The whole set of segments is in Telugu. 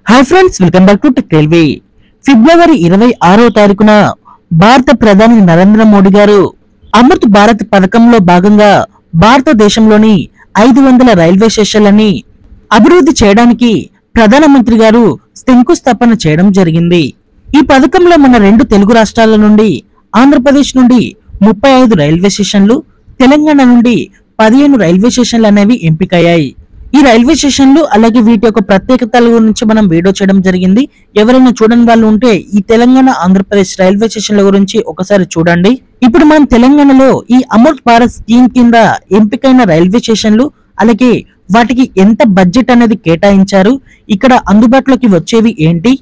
Hi friends, welcome back to tech railway. ఫిబ్రవరి 26వ తారీఖున భారత ప్రధాని నరేంద్ర మోడీ గారు అమృత్ భారత్ పథకంలో భాగంగా భారతదేశంలోని 500 రైల్వే స్టేషన్లని అభివృద్ధి చేయడానికి ప్రధానమంత్రి గారు శంకుస్థాపన చేయడం జరిగింది. ఈ పథకంలో మన రెండు తెలుగు రాష్ట్రాల నుండి, ఆంధ్రప్రదేశ్ నుండి 35 రైల్వే స్టేషన్లు, తెలంగాణ నుండి 15 రైల్వే స్టేషన్లు అనేవి ఎంపికయ్యాయి. ఈ రైల్వే స్టేషన్లు అలాగే వీటి యొక్క ప్రత్యేకతల గురించి మనం వీడియో చేయడం జరిగింది. ఎవరైనా చూడని వాళ్ళు ఉంటే ఈ తెలంగాణ, ఆంధ్రప్రదేశ్ రైల్వే స్టేషన్ల గురించి ఒకసారి చూడండి. ఇప్పుడు మనం తెలంగాణలో ఈ అమృత్ భారత్ స్కీమ్ కింద ఎంపికైన రైల్వే స్టేషన్లు అలాగే వాటికి ఎంత బడ్జెట్ అనేది కేటాయించారు, ఇక్కడ అందుబాటులోకి వచ్చేవి ఏంటి,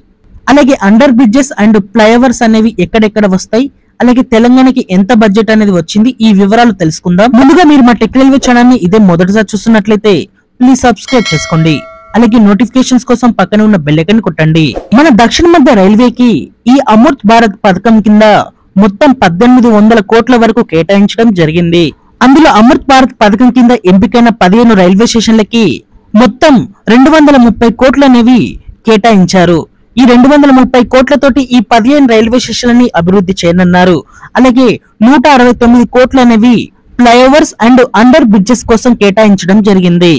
అలాగే అండర్ బ్రిడ్జెస్ అండ్ ఫ్లైఓవర్స్ అనేవి ఎక్కడెక్కడ వస్తాయి, అలాగే తెలంగాణకి ఎంత బడ్జెట్ అనేది వచ్చింది, ఈ వివరాలు తెలుసుకుందాం. ముందుగా మీరు మా టెక్ రైల్వే ఛానల్ ని ఇదే మొదటిసారి చూస్తున్నట్లయితే ప్లీజ్ సబ్స్క్రైబ్ చేసుకోండి. అలాగే నోటిఫికేషన్స్ కోసం పక్కన ఉన్న బెల్ ఐకాన్ కొట్టండి. మన దక్షిణ మధ్య రైల్వేకి ఈ అమృత్ భారత్ పథకం కింద మొత్తం 1800 కోట్ల వరకు కేటాయించడం జరిగింది. అందులో అమృత్ భారత్ పథకం కింద ఎంపికైన 15 రైల్వే స్టేషన్లకి మొత్తం 230 కోట్లు అనేవి కేటాయించారు. ఈ 230 కోట్లతోటి ఈ 15 రైల్వే స్టేషన్లని అభివృద్ధి చేయనున్నారు. అలాగే 169 కోట్లు అనేవి ఫ్లైఓవర్స్ అండ్ అండర్ బ్రిడ్జెస్ కోసం కేటాయించడం జరిగింది.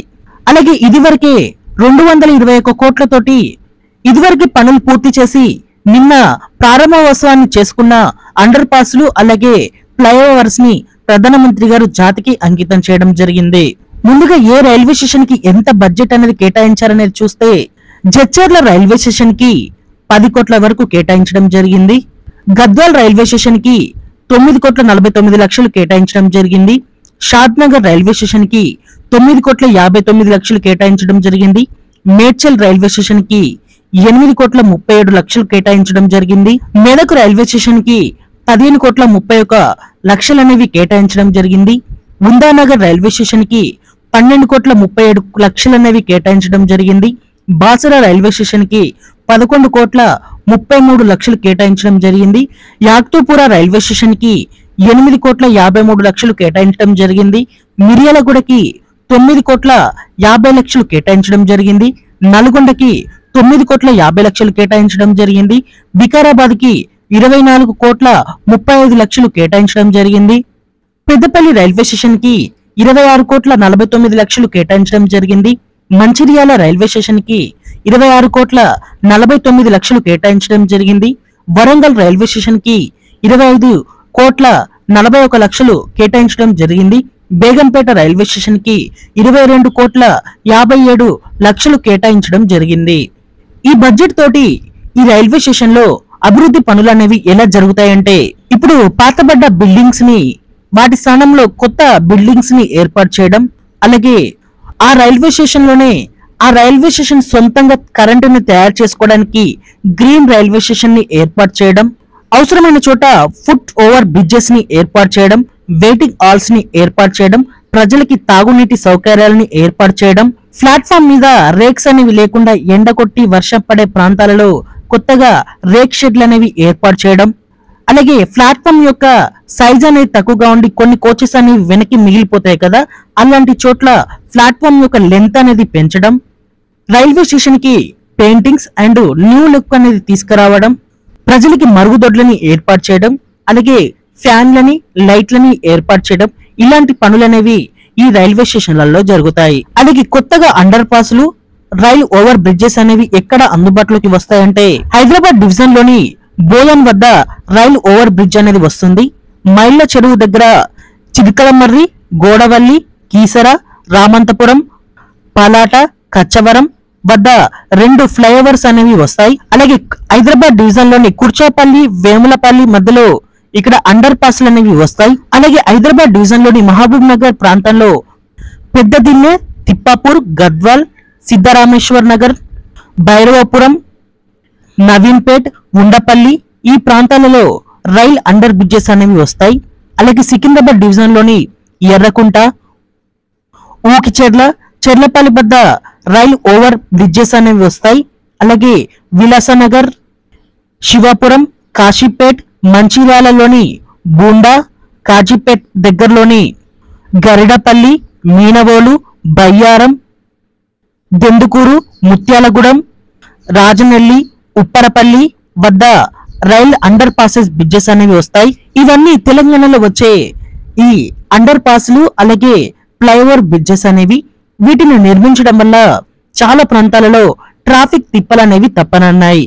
అలాగే ఇదివరకే 221 కోట్లతోటి ఇదివరకు పనులు పూర్తి చేసి నిన్న ప్రారంభోత్సవాన్ని చేసుకున్న అండర్ పాస్లు అలాగే ఫ్లైఓవర్స్ ని ప్రధానమంత్రి గారు జాతికి అంకితం చేయడం జరిగింది. ముందుగా ఏ రైల్వే స్టేషన్ కి ఎంత బడ్జెట్ అనేది కేటాయించారనేది చూస్తే జడ్చర్ల రైల్వే స్టేషన్ కి 10 కోట్ల వరకు కేటాయించడం జరిగింది. గద్వాల్ రైల్వే స్టేషన్ కి 9 కోట్ల 49 లక్షలు కేటాయించడం జరిగింది. షాద్నగర్ రైల్వే స్టేషన్ కి 9 కోట్ల 59 లక్షలు కేటాయించడం జరిగింది. మేడ్చల్ రైల్వే స్టేషన్ కి 8 కోట్ల 37 లక్షలు కేటాయించడం జరిగింది. మెదక్ రైల్వే స్టేషన్ కి 15 కోట్ల 31 లక్షలు అనేవి కేటాయించడం జరిగింది. ఉందానగర్ రైల్వే స్టేషన్ కి 12 కోట్ల 37 లక్షలు అనేవి కేటాయించడం జరిగింది. బాసరా రైల్వే స్టేషన్ కి 11 కోట్ల 33 లక్షలు కేటాయించడం జరిగింది. యాక్తోపుర రైల్వే స్టేషన్ కి 8 కోట్ల 53 లక్షలు కేటాయించడం జరిగింది. మిర్యాలగూడకి 9 కోట్ల 50 లక్షలు కేటాయించడం జరిగింది. నల్గొండకి 9 కోట్ల 50 లక్షలు కేటాయించడం జరిగింది. వికారాబాద్ కి 24 కోట్ల 35 లక్షలు కేటాయించడం జరిగింది. పెద్దపల్లి రైల్వే స్టేషన్ కి 26 కోట్ల 49 లక్షలు కేటాయించడం జరిగింది. మంచిర్యాల రైల్వే స్టేషన్ కి 26 కోట్ల 49 లక్షలు కేటాయించడం జరిగింది. వరంగల్ రైల్వే స్టేషన్ కి 25 కోట్ల 41 లక్షలు కేటాయించడం జరిగింది. బేగంపేట రైల్వే స్టేషన్ కి 22 కోట్ల 57 లక్షలు కేటాయించడం జరిగింది. ఈ బడ్జెట్ తోటి ఈ రైల్వే స్టేషన్ లో అభివృద్ధి పనులు అనేవి ఎలా జరుగుతాయంటే, ఇప్పుడు పాతబడ్డ బిల్డింగ్స్ ని వాటి స్థానంలో కొత్త బిల్డింగ్స్ ని ఏర్పాటు చేయడం, అలాగే ఆ రైల్వే స్టేషన్ లోనే ఆ రైల్వే స్టేషన్ సొంతంగా కరెంటుని తయారు చేసుకోవడానికి గ్రీన్ రైల్వే స్టేషన్ ని ఏర్పాటు చేయడం, అవసరమైన చోట ఫుట్ ఓవర్ బ్రిడ్జెస్ ని ఏర్పాటు చేయడం, వెయిటింగ్ హాల్స్ ని ఏర్పాటు చేయడం, ప్రజలకి తాగునీటి సౌకర్యాలని ఏర్పాటు చేయడం, ప్లాట్ఫామ్ మీద రేక్స్ అనేవి లేకుండా ఎండ కొట్టి వర్షం పడే ప్రాంతాలలో కొత్తగా రేక్ షెడ్లు అనేవి ఏర్పాటు చేయడం, అలాగే ప్లాట్ఫామ్ యొక్క సైజ్ అనేది తక్కువగా ఉండి కొన్ని కోచెస్ అనేవి వెనక్కి మిగిలిపోతాయి కదా, అలాంటి చోట్ల ప్లాట్ఫామ్ యొక్క లెంత్ అనేది పెంచడం, రైల్వే స్టేషన్ కి పెయింటింగ్స్ అండ్ న్యూ లుక్ అనేది తీసుకురావడం, ప్రజలకి మరుగుదొడ్లని ఏర్పాటు చేయడం, అలాగే ఫ్యాన్లని లైట్లని ఏర్పాటు చేయడం, ఇలాంటి పనులనేవి ఈ రైల్వే స్టేషన్లలో జరుగుతాయి. అలాగే కొత్తగా అండర్ పాస్లు, రైల్ ఓవర్ బ్రిడ్జెస్ అనేవి ఎక్కడ అందుబాటులోకి వస్తాయంటే, హైదరాబాద్ డివిజన్ లోని బోయన్ వద్ద రైల్ ఓవర్ బ్రిడ్జ్ అనేది వస్తుంది. మైళ్ళ చెరువు దగ్గర చిలకలమర్రి, గోడవల్లి, కీసర, రామంతపురం, పలాట, కచ్చవరం వద్ద 2 ఫ్లైఓవర్స్ అనేవి వస్తాయి. అలాగే హైదరాబాద్ డివిజన్ లోని కుర్చాపల్లి, వేములపల్లి మధ్యలో ఇక్కడ అండర్ పాస్లు అనేవి వస్తాయి. అలాగే హైదరాబాద్ డివిజన్ లోని మహబూబ్ నగర్ ప్రాంతంలో పెద్దదిన్నె, తిప్పాపూర్, గద్వాల్, సిద్ధరామేశ్వర్ నగర్, భైరవపురం, నవీన్పేట్, ఉండపల్లి ఈ ప్రాంతాలలో రైల్ అండర్ బ్రిడ్జెస్ అనేవి వస్తాయి. అలాగే సికింద్రాబాద్ డివిజన్ లోని ఎర్రకుంట, ఊకిచెర్ల, చెర్లపల్లి వద్ద రైల్ ఓవర్ బ్రిడ్జెస్ అనేవి వస్తాయి. అలాగే విలాసనగర్, శివాపురం, కాశీపేట్, మంచిర్యాలలోని బూండా, కాజీపేట్ దగ్గరలోని గరిడపల్లి, మీనవోలు, బయ్యారం, దెందుకూరు, ముత్యాలగూడెం, రాజనెల్లి, ఉప్పరపల్లి వద్ద రైల్ అండర్ పాసెస్ బ్రిడ్జెస్ అనేవి వస్తాయి. ఇవన్నీ తెలంగాణలో వచ్చే ఈ అండర్ పాస్లు అలాగే ఫ్లైఓవర్ బ్రిడ్జెస్ అనేవి. వీటిని నిర్మించడం వల్ల చాలా ప్రాంతాలలో ట్రాఫిక్ తిప్పలు అనేవి తప్పనన్నాయి.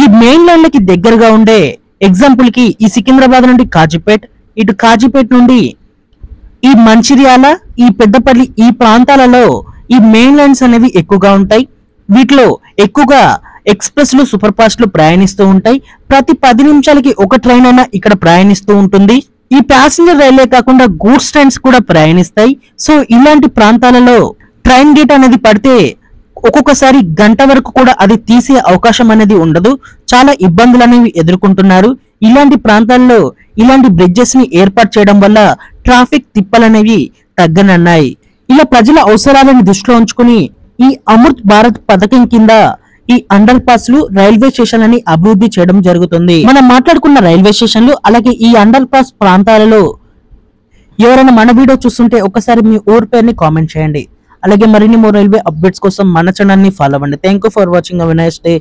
ఈ మెయిన్ లైన్లకి దగ్గరగా ఉండే ఎగ్జాంపుల్ కి ఈ సికింద్రాబాద్ నుండి కాజీపేట్, ఇటు కాజీపేట్ నుండి ఈ మంచిర్యాల, ఈ పెద్దపల్లి ఈ ప్రాంతాలలో ఈ మెయిన్ లైన్స్ అనేవి ఎక్కువగా ఉంటాయి. వీటిలో ఎక్కువగా ఎక్స్ప్రెస్లు, సూపర్ ఫాస్ట్లు ప్రయాణిస్తూ ఉంటాయి. ప్రతి 10 నిమిషాలకి ఒక ట్రైన్ అయినా ఇక్కడ ప్రయాణిస్తూ ఉంటుంది. ఈ ప్యాసింజర్ రైలే కాకుండా గూడ్స్ ట్రైన్స్ కూడా ప్రయాణిస్తాయి. సో ఇలాంటి ప్రాంతాలలో ట్రైన్ గేట్ అనేది పడితే ఒక్కొక్కసారి గంట వరకు కూడా అది తీసే అవకాశం అనేది ఉండదు. చాలా ఇబ్బందులు అనేవి ఎదుర్కొంటున్నారు. ఇలాంటి ప్రాంతాల్లో ఇలాంటి బ్రిడ్జెస్ ని ఏర్పాటు చేయడం వల్ల ట్రాఫిక్ తిప్పలనేవి తగ్గనన్నాయి. ఇలా ప్రజల అవసరాలను దృష్టిలో ఉంచుకుని ఈ అమృత్ భారత్ పథకం కింద ఈ అండర్ పాస్లు, రైల్వే స్టేషన్లని అభివృద్ధి చేయడం జరుగుతుంది. మనం మాట్లాడుకున్న రైల్వే స్టేషన్లు అలాగే ఈ అండర్ పాస్ ప్రాంతాలలో ఎవరైనా మన వీడియో చూస్తుంటే ఒకసారి మీ ఊరి పేరుని కామెంట్ చేయండి. అలాగే మరిన్ని మోర్ రైల్వే అప్డేట్స్ కోసం మన ఛానల్ ని ఫాలో అవ్వండి. Thank you for watching. Have a nice day.